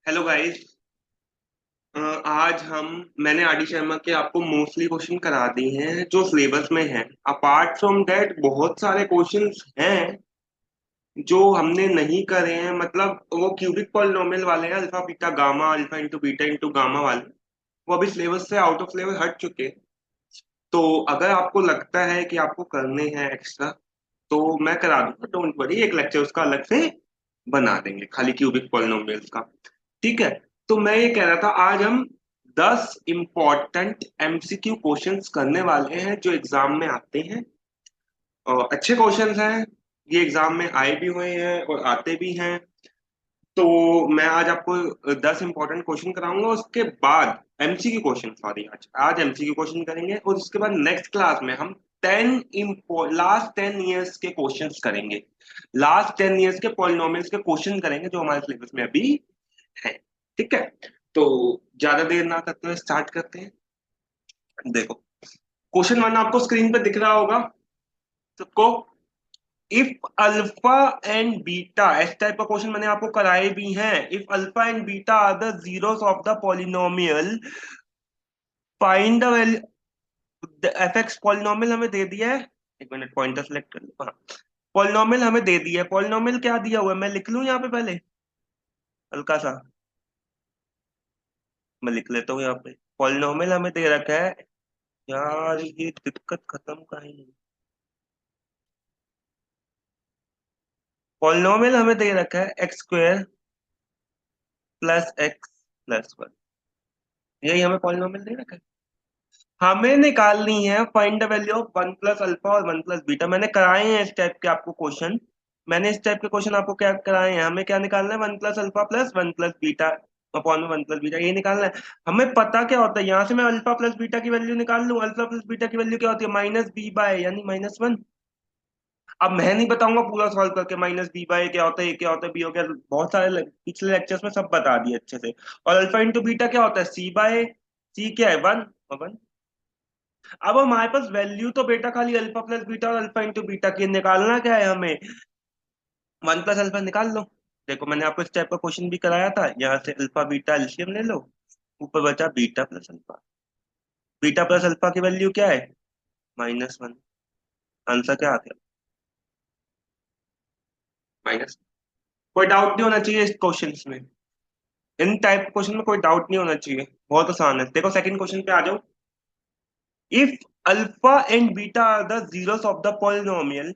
Hello guys. आज मैंने R D Sharma के आपको मोस्टली क्वेश्चन करा दिए हैं जो सिलेबस में हैं। अपार्ट फ्रॉम दैट बहुत सारे क्वेश्चंस हैं जो हमने नहीं करे हैं, मतलब वो क्यूबिक पॉलिनोमियल वाले हैं, alpha beta gamma, alpha into beta into gamma वाले। वो अभी सिलेबस से आउट ऑफ सिलेबस हट चुके हैं। तो अगर आपको लगता है कि आपको करने हैं एक्स्ट्रा तो मैं करा दूंगा, डोंट वरी, एक लेक्चर उसका अलग से बना देंगे खाली क्यूबिक पॉलिनोमियल्स का। ठीक है। तो मैं ये कह रहा था आज हम 10 इंपॉर्टेंट एमसीक्यू क्वेश्चंस करने वाले हैं जो एग्जाम में आते हैं और अच्छे क्वेश्चंस हैं। ये एग्जाम में आए भी हुए हैं और आते भी हैं। तो मैं आज आपको 10 इंपॉर्टेंट क्वेश्चन कराऊंगा, उसके बाद एमसीक्यू क्वेश्चन, सॉरी, आज आज एमसीक्यू क्वेश्चन करेंगे और उसके बाद नेक्स्ट क्लास में हम 10 लास्ट 10 ईयर्स के क्वेश्चंस करेंगे। लास्ट 10 ईयर्स के पॉलिनोमियल्स के क्वेश्चन करेंगे जो हमारे सिलेबस में अभी है। ठीक है। तो ज्यादा देर ना करते हुए स्टार्ट करते हैं। देखो, क्वेश्चन वन आपको स्क्रीन पे दिख रहा होगा सबको। इफ अल्फा एंड बीटा, इस टाइप का क्वेश्चन मैंने आपको कराए भी हैं। If alpha and beta are the zeros of the polynomial, find the value. F X polynomial हमें दे दिया है। एक मिनट, पॉइंटर सेलेक्ट कर लो। हाँ, पॉलिनोमियल हमें दे दिया है। पॉलिनोमियल क्या दिया हुआ है मैं लिख लूं यहाँ पे पहले, हल्का सा मैं लिख लेता हूँ यहाँ पे। पॉलिनोमियल हमें दे रखा है। यार ये दिक्कत खत्म का ही नहीं। पॉलिनोमियल हमें दे रखा है x square plus x plus one. यही हमें पॉलिनोमियल दे रखा है। हमें निकालनी है find the value of one plus alpha और वन प्लस बीटा। मैंने कराए हैं इस टाइप के आपको क्वेश्चन। मैंने इस टाइप के क्वेश्चन आपको क्या कराए हैं। हमें क्या निकालना है, one plus alpha plus one plus beta upon में वन प्लस बीटा, ये निकालना है। हमें पता क्या होता है, यहाँ से मैं अल्फा प्लस बीटा की वैल्यू निकाल लूं। अल्फा प्लस बीटा की वैल्यू क्या होती है, माइनस बी बाय यानी माइनस वन। अब मैं नहीं बताऊंगा पूरा सॉल्व करके माइनस बी बाय क्या होता है, ये क्या होता है, बी हो गया, बहुत सारे पिछले लेक्चर्स में सब बता दिए अच्छे से। और अल्फा इंटू बीटा क्या होता है, सी बाय, सी क्या है, वन। वन। अब हमारे पास वैल्यू तो बेटा खाली अल्फा प्लस बीटा और अल्फा इंटू बीटा की, निकालना क्या है हमें, वन प्लस अल्फा निकाल लो। देखो मैंने आपको इस टाइप का क्वेश्चन भी कराया था, यहाँ से अल्फा बीटा एलसीएम ले लो, ऊपर बचा beta plus alpha. Beta plus alpha की वैल्यू क्या है, माइनस वन। आंसर क्या आ गया, माइनस। कोई डाउट नहीं होना चाहिए इस क्वेश्चन में। इन टाइप क्वेश्चन में कोई डाउट नहीं होना चाहिए, बहुत आसान है। देखो सेकंड क्वेश्चन पे आ जाओ। If alpha and beta are the zeros of the polynomial,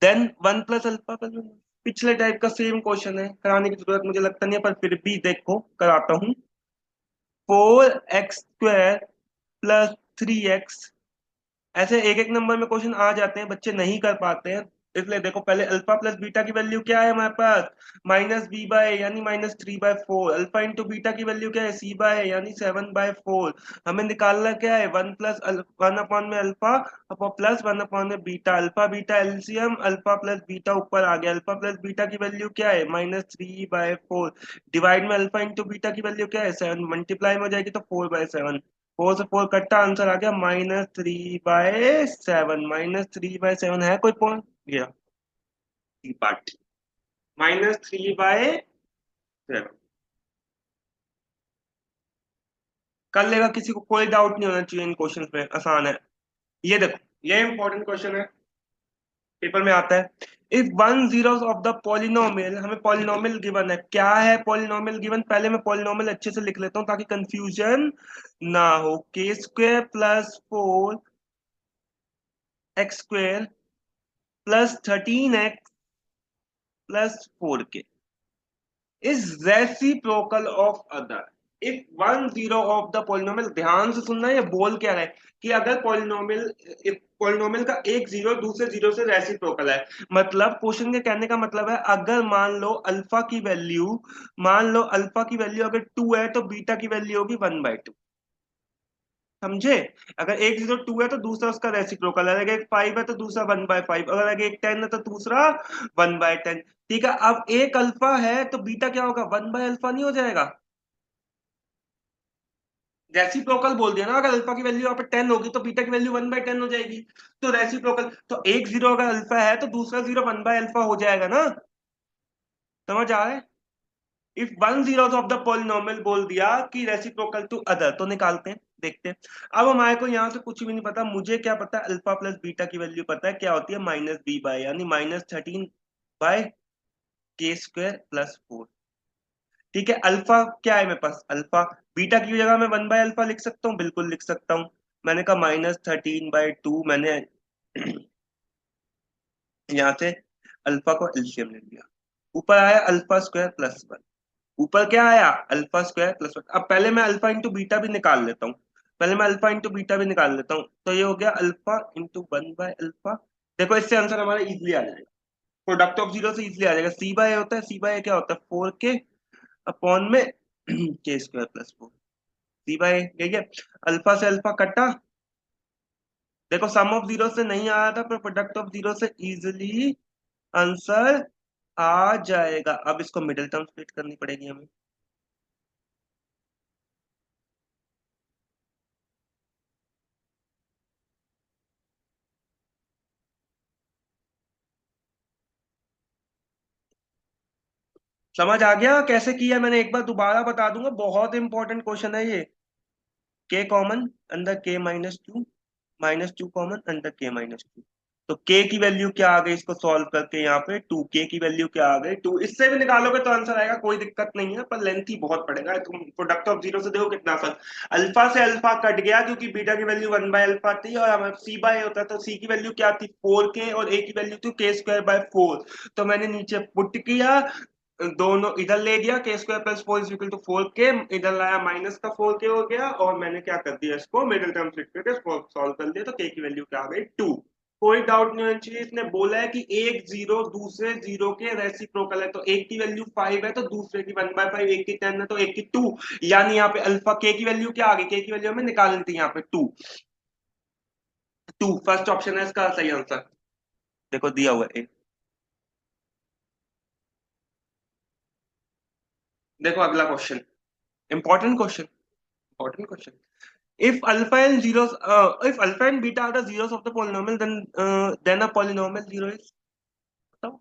then one plus alpha plus one. पिछले टाइप का सेम क्वेश्चन है, कराने की जरूरत मुझे लगता नहीं है, पर फिर भी देखो कराता हूँ। 4x² प्लस 3x, ऐसे एक एक नंबर में क्वेश्चन आ जाते हैं, बच्चे नहीं कर पाते हैं। इसलिए देखो पहले अल्फा प्लस बीटा की वैल्यू क्या है हमारे पास, माइनस बी बाय यानी minus three by four. Alpha into beta की वैल्यू क्या है, सी बाय यानी सेवन बाय फोर। हमें निकालना क्या है, वन प्लस वन अपॉन में alpha upon plus one upon में beta. Alpha beta LCM, alpha plus beta ऊपर आ गया। अल्फा प्लस बीटा की वैल्यू क्या है, minus three by four. Divide में अल्फा इंटू बीटा की वैल्यू क्या है, सेवन। मल्टीप्लाई में हो जाएगी तो फोर बाय सेवन। फोर से फोर कट्टा, आंसर आ गया -3/7। -3/7 है कोई पॉइंट, गया पार्ट, -3/7। कर लेगा, किसी को कोई डाउट नहीं होना चाहिए इन क्वेश्चंस में, आसान है। ये देखो, ये इंपॉर्टेंट क्वेश्चन है, पेपर में आता है। If one zeros of the polynomial, हमें पॉलिनोमियल गिवन है। क्या है पॉलिनोमियल गिवन, पहले मैं पॉलिनोमियल अच्छे से लिख लेता हूँ ताकि कंफ्यूजन ना हो। k² + 4x² plus 13x plus 4k is reciprocal of other. If one zero of the polynomial, ध्यान से सुनना, ये बोल क्या रहा है कि अगर पॉलिनोमियल का एक जीरो दूसरे जीरो से रेसिप्रोकल है। मतलब क्वेश्चन के कहने का मतलब है, अगर मान लो अल्फा की वैल्यू अगर टू है तो बीटा की वैल्यू होगी 1/2। समझे। अगर एक जीरो टू है तो दूसरा उसका रेसिप्रोकल है, अगर एक फाइव है तो दूसरा 1/5, अगर एक 10 है तो दूसरा 1/10। ठीक है, अब एक अल्फा है तो बीटा क्या होगा, 1/अल्फा नहीं हो जाएगा। रेसिप्रोकल बोल दिया ना, अगर अल्फा की वैल्यू यहाँ पे 10 होगी तो बीटा की वैल्यू 1/10 हो जाएगी। तो रेसिप्रोकल, तो एक जीरो अगर अल्फा है तो दूसरा जीरो 1/अल्फा हो जाएगा ना। समझ आ रहा है। If one zeros of the polynomial बोल दिया कि रेसिप्रोकल टू अदर, तो निकालते हैं, देखते हैं। अब हमारे को यहाँ से कुछ भी नहीं पता, मुझे क्या पता है, अल्फा प्लस बीटा की वैल्यू पता है, क्या होती है, माइनस बी बाय, यानी -13 बाय के स्क्वायर प्लस 4। ठीक है, अल्फा क्या है मेरे पास, अल्फा, बीटा की जगह मैं 1/अल्फा लिख सकता हूँ, बिल्कुल लिख सकता हूँ। मैंने कहा -13/2, मैंने यहाँ से अल्फा को एलसीएम ले लिया, ऊपर आया अल्फा स्क्वायर प्लस 1। ऊपर क्या आया, अल्फा स्क्वायर प्लस 1। अब पहले मैं अल्फा इंटू बीटा भी निकाल लेता हूँ, पहले मैं अल्फा इंटू बीटा भी निकाल लेता हूँ, तो ये हो गया अल्फा इंटू 1/अल्फा। देखो इससे आंसर हमारा इजिली आ जाएगा, प्रोडक्ट ऑफ जीरो से इजिली आ जाएगा। सी बाय होता है, सी बाय क्या होता है, 4k अपॉन में के स्क्वायर प्लस 4, सी बाय यही है। अल्फा से अल्फा कटा, देखो सम ऑफ जीरो से नहीं आया था, पर प्रोडक्ट ऑफ जीरो से इजिली आंसर आ जाएगा। अब इसको मिडिल टर्म स्प्लिट करनी पड़ेगी हमें। समझ आ गया कैसे किया मैंने, एक बार दोबारा बता दूंगा, बहुत इंपॉर्टेंट क्वेश्चन है ये। के कॉमन अंदर के -2, -2 कॉमन अंदर के -2, तो के की वैल्यू क्या आ गई, इसको सॉल्व करके यहाँ पे 2k की वैल्यू क्या आ गई, 2, इससे भी निकालोगे तो आंसर आएगा, कोई दिक्कत नहीं है, पर लेंथ ही बहुत पड़ेगा। तुम प्रोडक्ट ऑफ जीरो से देखो कितना आसान, अल्फा से अल्फा कट गया क्योंकि बीटा की वैल्यू 1/अल्फा थी, और हमारे सी बाय होता तो सी की वैल्यू क्या थी, 4k, और ए की वैल्यू थी k² बाय 4। तो मैंने नीचे पुट किया, दोनों इधर ले गया, K square plus 4 is equal to 4k, इधर लाया माइनस का 4k हो गया, और मैंने क्या कर दिया, इसको मिडिल टर्म स्प्लिट करके सॉल्व कर दिया, तो k की वैल्यू क्या आ गई, 2। कोई डाउट नहीं होना चाहिए, इसने बोला है कि एक जीरो दूसरे जीरो के रेसिप्रोकल है, तो एक की वैल्यू 5 है तो दूसरे की 1/5, एक की 10 है तो एक की 2, यानी यहाँ पे अल्फा के की वैल्यू क्या आ गई, के की वैल्यू हमें निकालनी थी यहाँ पे 2। 2 फर्स्ट ऑप्शन है इसका सही आंसर, देखो दिया हुआ है। देखो अगला question, important question, important question. If alpha and beta are the zeros of the polynomial, then a polynomial zero is, बताओ,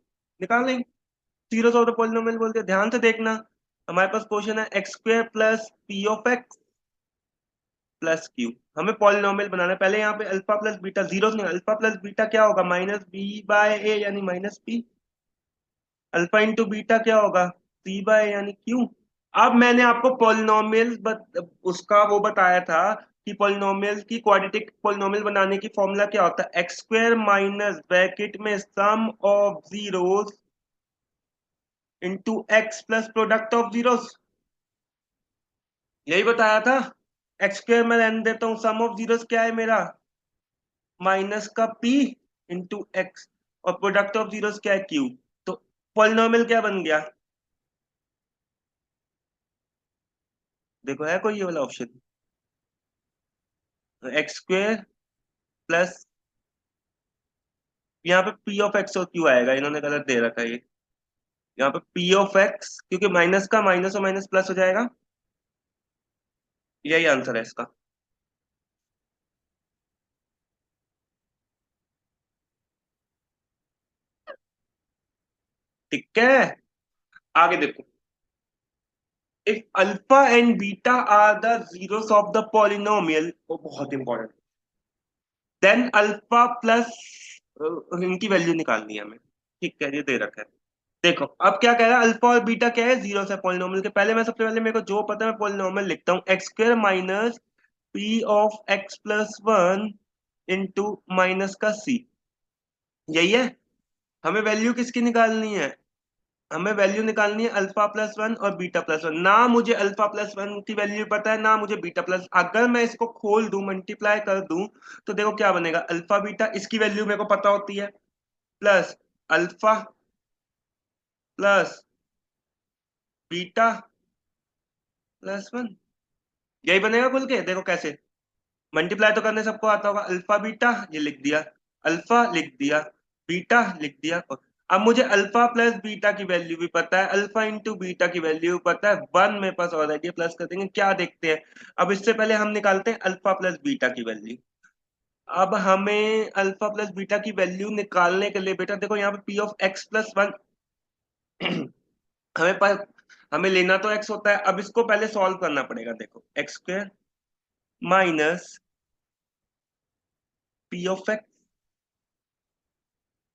निकाल लेंगे। zeros of the polynomial बोलते हैं, ध्यान से देखना। हमारे पास क्वेश्चन है x² plus P of x plus Q, हमें पॉलिनोमियल बनाना है। पहले यहाँ पे अल्फा प्लस बीटा, जीरो नहीं, अल्फा प्लस बीटा क्या होगा, -b/a यानी -p, अल्फा इंटू बीटा क्या होगा, c/a यानी q। अब मैंने आपको पॉलिनोमियल उसका वो बताया था कि पॉलिनोमियल की क्वाड्रेटिक पॉलिनोमियल बनाने की फॉर्मूला क्या होता है, x² माइनस ब्रैकेट में sum of zeros into x plus product of zeros, यही बताया था। x² में रहने देता हूँ, सम ऑफ जीरोस क्या है मेरा, माइनस का p इंटू एक्स, और प्रोडक्ट ऑफ जीरोस क्या है, q। तो पॉलिनोमियल क्या बन गया, देखो है कोई ये वाला ऑप्शन, x² प्लस, यहाँ पे पी ऑफ एक्स और क्यू आएगा, इन्होंने गलत दे रखा है ये, यहाँ पे पी ऑफ एक्स, क्योंकि माइनस का माइनस और माइनस प्लस हो जाएगा, यही आंसर है इसका। ठीक है, आगे देखो, if alpha and beta are the zeros of the polynomial, वो बहुत इंपॉर्टेंट, देन अल्फा प्लस, इनकी वैल्यू निकालनी है हमें। ठीक है, ये दे रखा है। देखो अब क्या कह रहा है, अल्फा और बीटा क्या है, जीरो है पॉलिनोमियल के। पहले मैं सबसे पहले मेरे को जो पता है मैं पॉलिनोमियल लिखता हूँ, x² minus p of x plus 1 into minus का c, यही है। हमें वैल्यू किसकी निकालनी है, हमें वैल्यू निकालनी है अल्फा प्लस 1 और बीटा प्लस 1। ना मुझे अल्फा प्लस 1 की वैल्यू पता है, ना मुझे बीटा प्लस, अगर मैं इसको खोल दूं, मल्टीप्लाई कर दूं, तो देखो क्या बनेगा, अल्फा बीटा, इसकी वैल्यू मेरे को पता होती है, plus alpha plus beta plus 1, यही बनेगा खुल के। देखो कैसे, मल्टीप्लाई तो करने सबको आता होगा, अल्फा बीटा ये लिख दिया, अल्फा लिख दिया, बीटा लिख दिया। अब मुझे अल्फा प्लस बीटा की वैल्यू भी पता है, अल्फा इंटू बीटा की वैल्यू पता है, 1 मेरे पास ऑलरेडी, प्लस कर देंगे, क्या देखते हैं। अब इससे पहले हम निकालते हैं अल्फा प्लस बीटा की वैल्यू। अब हमें अल्फा प्लस बीटा की वैल्यू निकालने के लिए बेटा देखो, यहाँ पे पी ऑफ एक्स प्लस 1 हमें हमें लेना तो x होता है। अब इसको पहले सॉल्व करना पड़ेगा। देखो x square minus p of x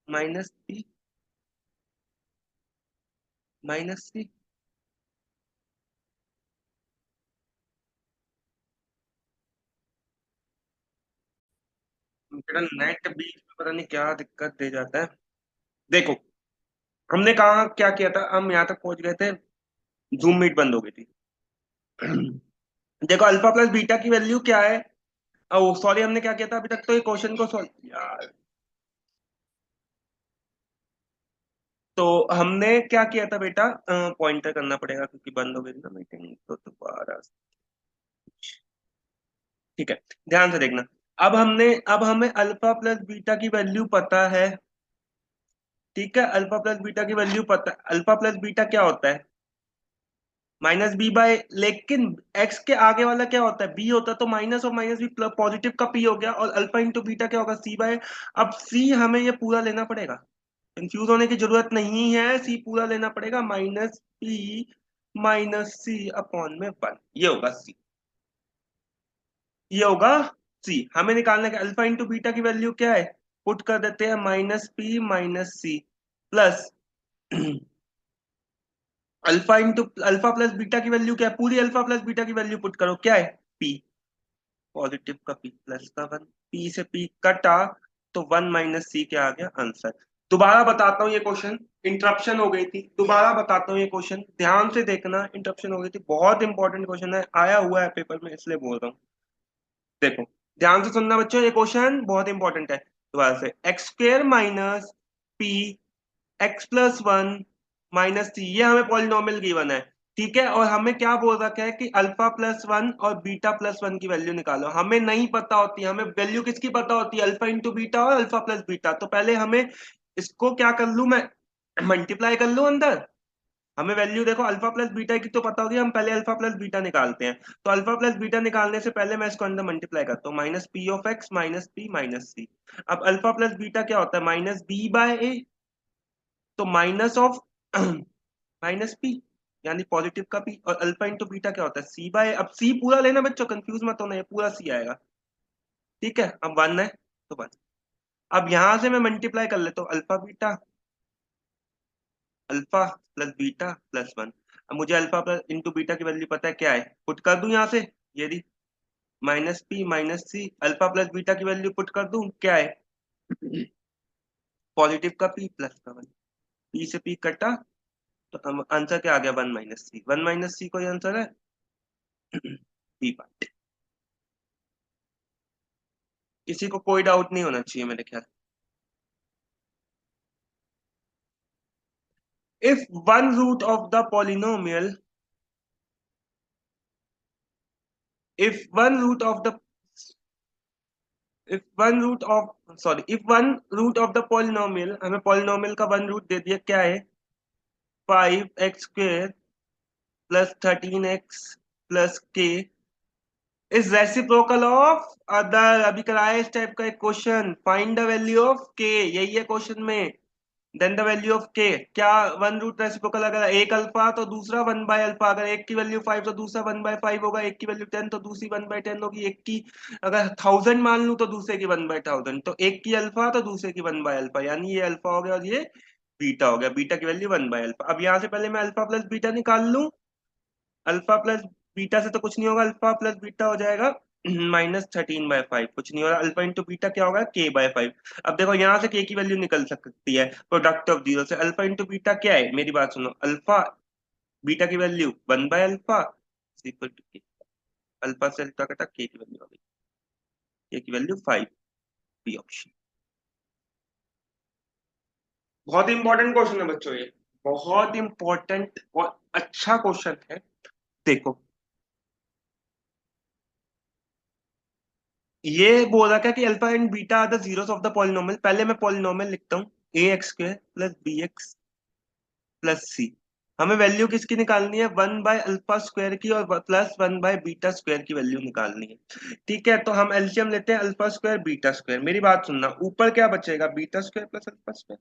minus P minus c. मेरा नेट बीच में पता नहीं क्या दिक्कत दे जाता है। देखो हमने कहा क्या किया था, हम यहाँ तक पहुंच गए थे, जूम मीट बंद हो गई थी। देखो अल्फा प्लस बीटा की वैल्यू क्या है। ओ सॉरी, हमने क्या किया था अभी तक, तो ये क्वेश्चन को सॉल्व यार। तो हमने क्या किया था बेटा, पॉइंटर करना पड़ेगा क्योंकि बंद हो गई थी ना मीटिंग, तो दोबारा। ठीक है, ध्यान से देखना। अब हमें अल्फा प्लस बीटा की वैल्यू पता है। ठीक है, अल्फा प्लस बीटा की वैल्यू पता है। अल्फा प्लस बीटा क्या होता है, माइनस बी बाय, लेकिन एक्स के आगे वाला क्या होता है, बी होता है, तो माइनस और माइनस बी पॉजिटिव का पी हो गया, और अल्फा इंटू बीटा क्या होगा, सी बाय। अब सी हमें ये पूरा लेना पड़ेगा, कंफ्यूज होने की जरूरत नहीं है, सी पूरा लेना पड़ेगा, minus P minus C upon में वन, ये होगा सी, ये होगा सी। हमें निकालने का अल्फा इंटू बीटा की वैल्यू क्या है, पुट कर देते हैं minus P minus C plus alpha into alpha plus beta की वैल्यू क्या है, पूरी अल्फा प्लस बीटा की वैल्यू पुट करो, क्या है पी, पॉजिटिव का पी प्लस का वन, पी से पी कटा, तो वन माइनस सी क्या आ गया आंसर। दोबारा बताता हूँ ये क्वेश्चन, इंटरप्शन हो गई थी, दोबारा बताता हूँ ये क्वेश्चन, ध्यान से देखना, इंटरप्शन हो गई थी, बहुत इंपॉर्टेंट क्वेश्चन है, आया हुआ है पेपर में इसलिए बोल रहा हूँ। देखो ध्यान से सुनना बच्चों, ये क्वेश्चन बहुत इंपॉर्टेंट है। दोबारा से, x square minus p x plus one minus c, ये हमें पॉलिनोमियल गिवन है। ठीक है, और हमें क्या बोल रखा है कि अल्फा प्लस वन और बीटा प्लस वन की वैल्यू निकालो। हमें नहीं पता होती, हमें वैल्यू किसकी पता होती है, अल्फा इंटू बीटा और अल्फा प्लस बीटा। तो पहले हमें इसको क्या कर लूं मैं, मल्टीप्लाई कर लूं अंदर। हमें वैल्यू देखो अल्फा प्लस बीटा की तो पता होगी, हम पहले अल्फा प्लस बीटा निकालते हैं। तो अल्फा प्लस बीटा निकालने से पहले मैं इसको अंदर मल्टीप्लाई करता हूँ, minus p of x minus P minus c. अब अल्फा प्लस बीटा क्या होता है, माइनस बी बाय ए, तो माइनस ऑफ माइनस पी, यानी पॉजिटिव का पी, और अल्फा इंटू बीटा क्या होता है सी बाय, अब सी पूरा लेना बच्चों, कंफ्यूज मत होना, ये पूरा सी आएगा। ठीक है, अब वन है तो वन। अब यहां से मैं मल्टीप्लाई कर लेता हूँ, alpha beta, alpha plus beta plus one. अब मुझे अल्फा प्लस इंटू बीटा की वैल्यू पता है क्या है, पुट कर दूं यहाँ से, ये दी माइनस पी माइनस सी, अल्फा प्लस बीटा की वैल्यू पुट कर दूं, क्या है पॉजिटिव का पी प्लस का वन, पी से पी कटा, तो आंसर क्या आ गया, वन माइनस सी, वन माइनस सी कोई आंसर है बी पार्ट। किसी को कोई डाउट नहीं होना चाहिए मेरे ख्याल। if one root of the polynomial if one root of the if one root of sorry if one root of the polynomial, हमें polynomial का वन रूट दे दिया, क्या है five x square plus thirteen x plus के is reciprocal of other. अभी कराया इस type का एक question, find the value of के, यही है क्वेश्चन में। देन द वैल्यू ऑफ के, क्या वन रूट रेसिप्रोकल, अगर एक अल्फा तो दूसरा वन बाय अल्फा, अगर एक की वैल्यू फाइव तो दूसरा वन बाय फाइव होगा, एक की वैल्यू टेन तो दूसरी वन बाय टेन होगी, एक की अगर थाउजेंड मान लूं तो दूसरे की वन बाय थाउजेंड, तो एक की अल्फा तो दूसरे की वन बाय अल्फा, यानी ये अल्फा हो गया और ये बीटा हो गया, बीटा की वैल्यू वन बाय अल्फा। अब यहाँ से पहले मैं अल्फा प्लस बीटा निकाल लूं, अल्फा प्लस बीटा से तो कुछ नहीं होगा, अल्फा प्लस बीटा हो जाएगा माइनस थर्टीन बाय फाइव, कुछ नहीं होगा, अल्फा इंटू बीटा क्या होगा के बाय फाइव। अब देखो यहाँ से के की वैल्यू निकल सकती है, प्रोडक्ट ऑफ जीरो से, अल्फा इंटू बीटा क्या है, मेरी बात सुनो, अल्फा बीटा की value one by alpha equal to K, alpha से अल्फा कटा, के की वैल्यू आ गई, के की वैल्यू फाइव, बी ऑप्शन। बहुत इंपॉर्टेंट क्वेश्चन है बच्चों ये, बहुत इंपॉर्टेंट और अच्छा क्वेश्चन है। देखो ये बोल रहा है कि alpha and beta are the zeros of the polynomial. पहले मैं पॉलिनोमियल लिखता हूँ, a x square plus b x plus c. हमें वैल्यू किसकी निकालनी है, वन बाय अल्फा स्क्वायर की और plus one by beta square की वैल्यू निकालनी है। ठीक है, तो हम एलसीएम लेते हैं, अल्फा स्क्वायर बीटा स्क्वायर। मेरी बात सुनना, ऊपर क्या बचेगा, beta square plus alpha square.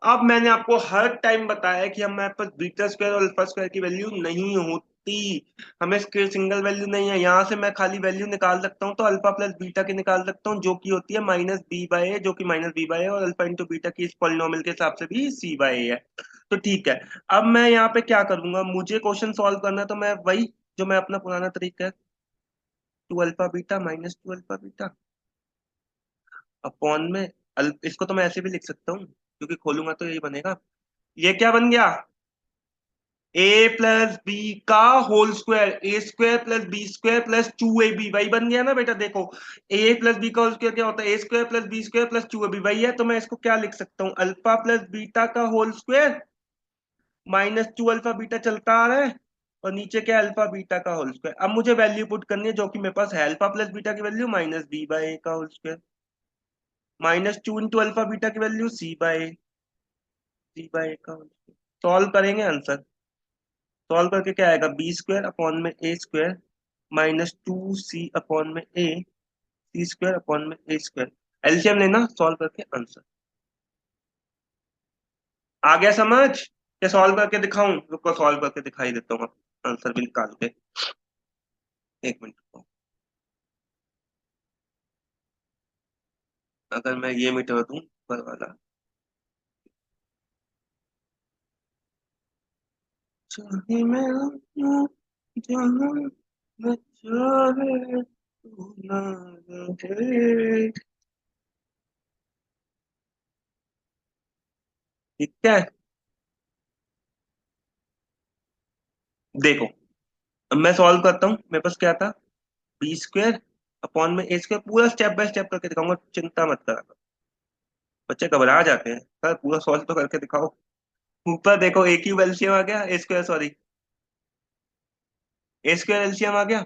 अब मैंने आपको हर टाइम बताया कि हमारे पास बीटा स्क्वायर और अल्फा स्क्वायर की वैल्यू नहीं होती, हमें सिंगल वैल्यू नहीं है। यहाँ से मैं खाली वैल्यू निकाल सकता हूँ, तो अल्फा प्लस बीटा की निकाल सकता हूँ, जो की होती है माइनस बी बाय ए, जो कि माइनस बी बाय ए, और अल्फा इंटू बीटा की इस पॉलिनोमियल के हिसाब से भी सी बाय ए है। तो ठीक है, अब मैं यहाँ पे क्या करूंगा, मुझे क्वेश्चन सॉल्व करना है, तो मैं वही जो मैं अपना पुराना तरीका है, two alpha beta minus two alpha beta upon में इसको तो मैं ऐसे भी लिख सकता हूँ, क्योंकि खोलूंगा तो यही बनेगा। ये क्या बन गया, ए प्लस बी का whole square, a square plus b square plus two a b, वही बन गया ना बेटा। देखो ए प्लस बी का होल स्क्वायर क्या होता है, a square plus b square plus two a b, वही है। तो मैं इसको क्या लिख सकता हूँ, अल्फा प्लस बीटा का whole square minus two alpha beta चलता आ रहा है, और नीचे क्या है, अल्फा बीटा का होल स्क्वायर। अब मुझे वैल्यू पुट करनी है, जो कि मेरे पास है, अल्फा प्लस बीटा की value minus B by A का whole square, minus two into alpha beta की वैल्यू सी बाय ए का होल स्क्वायर। सॉल्व करेंगे, आंसर सॉल्व करके क्या आएगा, बी स्क्वायर अपॉन में A square minus two C upon में ए, सी स्क्वायर अपॉन में ए स्क्वायर। एलसीएम लेना, सॉल्व करके आंसर आ गया समझ। क्या सॉल्व करके दिखाऊं, रुको सॉल्व करके दिखाई देता हूँ, आंसर भी निकाल के। एक मिनट रुको। अगर मैं ये मिटा दूं ऊपर वाला, चाहे मैं रहूं जहां, मैं चाहे तू ना रहे। ठीक है, देखो अब मैं सॉल्व करता हूँ। मेरे पास क्या था, बी स्क्वायर अपॉन में ए स्क्वायर, पूरा स्टेप बाय स्टेप करके दिखाऊंगा, चिंता मत करा करो। बच्चे घबरा जाते हैं, सर पूरा सॉल्व तो करके दिखाओ। ऊपर देखो ए क्यूब एलसीएम आ गया, ए स्क्वायर सॉरी, ए स्क्वायर एलसीएम आ गया।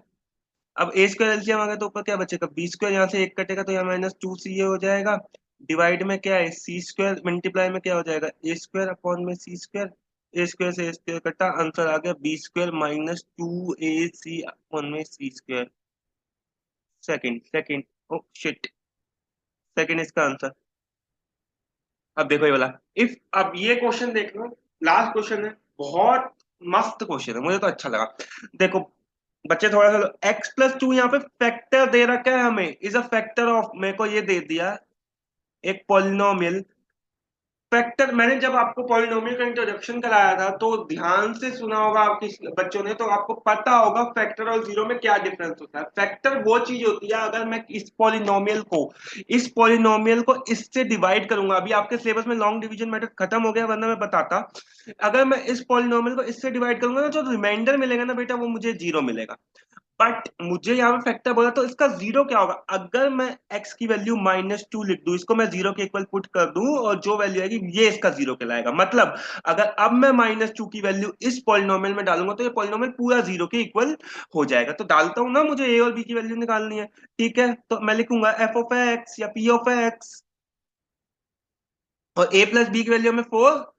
अब ए स्क्वायर एलसीएम आ गया, तो ऊपर क्या बचेगा, बी स्क्वायर, यहाँ से एक कटेगा तो यहाँ माइनस टू सी ए हो जाएगा, डिवाइड में क्या है, सी स्क्वायर, मल्टीप्लाई में क्या हो जाएगा, ए स्क्वायर अपॉन में सी स्क्वायर, ए स्क्वायर से ए स्क्वायर कटा, आंसर आ गया b square minus two a c upon में c square. Second second, oh shit, second इसका आंसर। अब देखो ये वाला, इफ अब ये क्वेश्चन देख लो, लास्ट क्वेश्चन है, बहुत मस्त क्वेश्चन है, मुझे तो अच्छा लगा। देखो बच्चे थोड़ा सा, एक्स प्लस टू यहाँ पे फैक्टर दे रखा है हमें, इज अ फैक्टर ऑफ, मेरे को ये दे दिया एक पॉलिनोमियल फैक्टर। मैंने जब आपको पॉलिनोमियल का इंट्रोडक्शन कराया था, तो ध्यान से सुना होगा आपके बच्चों ने, तो आपको पता होगा फैक्टर और जीरो में क्या डिफरेंस होता है। फैक्टर वो चीज होती है, अगर मैं इस पॉलिनोमियल को इससे डिवाइड करूंगा, अभी आपके सिलेबस में लॉन्ग डिवीजन मेथड खत्म हो गया, वरना मैं बताता। अगर मैं इस पॉलिनोमियल को इससे डिवाइड करूंगा ना, जो रिमाइंडर मिलेगा ना बेटा, वो मुझे जीरो मिलेगा। बट मुझे यहाँ पे फैक्टर बोला, तो इसका जीरो क्या होगा, अगर मैं x की वैल्यू माइनस टू लिख दूं, इसको मैं जीरो के इक्वल पुट कर दूं, और जो वैल्यू आएगी ये इसका जीरो कहलाएगा। मतलब अगर अब मैं माइनस टू की वैल्यू इस पॉलिनोमियल में डालूंगा, तो ये पॉलिनोमियल पूरा जीरो के इक्वल हो जाएगा। तो डालता हूं ना, मुझे a और b की वैल्यू निकालनी है। ठीक है, तो मैं लिखूंगा एफ ऑफ एक्स या पी ऑफ एक्स, और a प्लस बी की वैल्यू हमें फोर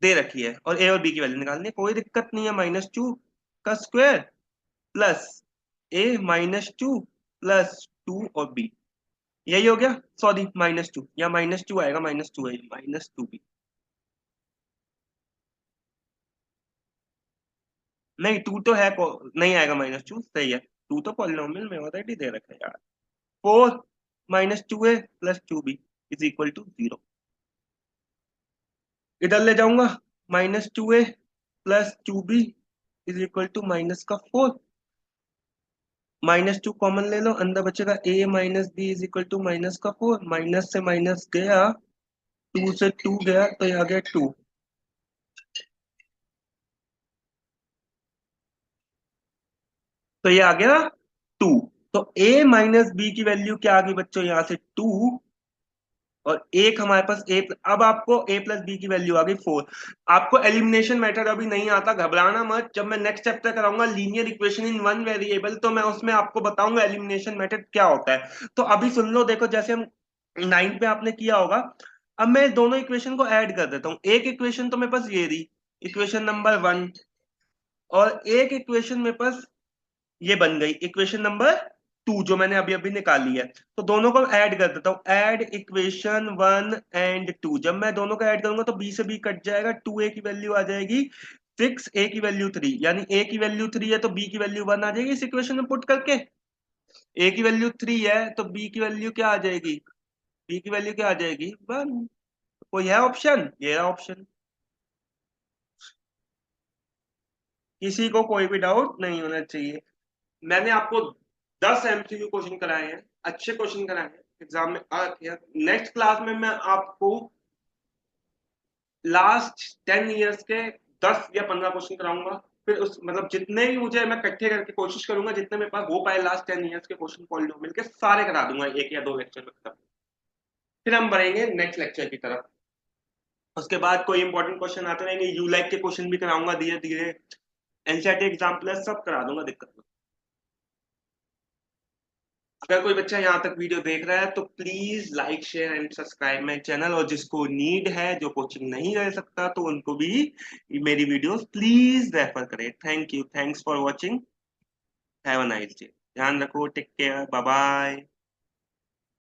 दे रखी है, और a और b की वैल्यू निकालनी है, कोई दिक्कत नहीं है। माइनस टू का स्क्वायर प्लस ए माइनस टू प्लस टू और बी, यही हो गया। सॉरी माइनस टू, या माइनस टू आएगा, माइनस टू है, माइनस टू बी, नहीं टू तो है, नहीं आएगा माइनस टू, सही है, टू तो पॉलिनोमियल में ऑलरेडी दे रखा है यार। Four minus two a plus two b is equal to zero, इधर ले जाऊंगा, minus two a plus two b is equal to minus का फोर, माइनस टू कॉमन ले लो, अंदर बचेगा a minus b is equal to minus का four, minus से माइनस गया, टू से टू गया, तो ये आ गया टू। तो ये आ गया टू। तो a माइनस बी की वैल्यू क्या आ गई बच्चों, यहां से टू, और एक हमारे पास अब आपको a प्लस बी की वैल्यू आ गई फोर। आपको एलिमिनेशन मेथड अभी नहीं आता, घबराना मत, जब मैं नेक्स्ट चैप्टर कराऊंगा linear equation in one variable, तो मैं उसमें आपको बताऊंगा एलिमिनेशन मेथड क्या होता है। तो अभी सुन लो, देखो जैसे हम नाइन्थ में आपने किया होगा, अब मैं दोनों इक्वेशन को ऐड कर देता हूँ। एक इक्वेशन तो मेरे पास ये रही, इक्वेशन नंबर वन, और एक इक्वेशन मेरे पास ये बन गई, इक्वेशन नंबर 2 जो मैंने अभी अभी निकाली है, तो दोनों को ऐड कर देता हूँ। ऐड इक्वेशन 1 एंड 2, जब मैं दोनों को ऐड करूंगा तो बी से बी कट जाएगा, 2a की वैल्यू आ जाएगी 6, a की वैल्यू 3, यानी a की वैल्यू 3 है तो b की वैल्यू 1 आ जाएगी इस इक्वेशन में पुट करके। a की वैल्यू 3 है तो b की वैल्यू क्या आ जाएगी, b की वैल्यू क्या आ जाएगी 1। कोई है ऑप्शन, ये है ऑप्शन। किसी को कोई भी डाउट नहीं होना चाहिए। मैंने आपको 10 एमसीक्यू क्वेश्चन कराए हैं, अच्छे क्वेश्चन कराए हैं, एग्जाम में आ रखे हैं। नेक्स्ट क्लास में मैं आपको लास्ट 10 इयर्स के 10 या 15 क्वेश्चन कराऊंगा। फिर उस मतलब जितने भी मुझे, मैं इकट्ठे करके कोशिश करूंगा जितने मेरे पास हो पाए लास्ट 10 इयर्स के क्वेश्चन पॉलिनोमियल के सारे करा दूंगा एक या दो लेक्चर में खत्म। फिर हम बढ़ेंगे नेक्स्ट लेक्चर की तरफ। उसके बाद कोई इंपॉर्टेंट क्वेश्चन आते रहेंगे, यूलाइक के क्वेश्चन भी कराऊंगा धीरे धीरे, एनसीईआरटी एग्जाम प्लस सब करा दूंगा, दिक्कत नहीं। अगर कोई बच्चा यहाँ तक वीडियो देख रहा है तो please like share and subscribe my channel, और जिसको नीड है, जो कोचिंग नहीं रह सकता, तो उनको भी मेरी वीडियोस प्लीज रेफर करें। Thank you, thanks for watching, have a nice day, ध्यान रखो, टेक केयर, बाय बाय।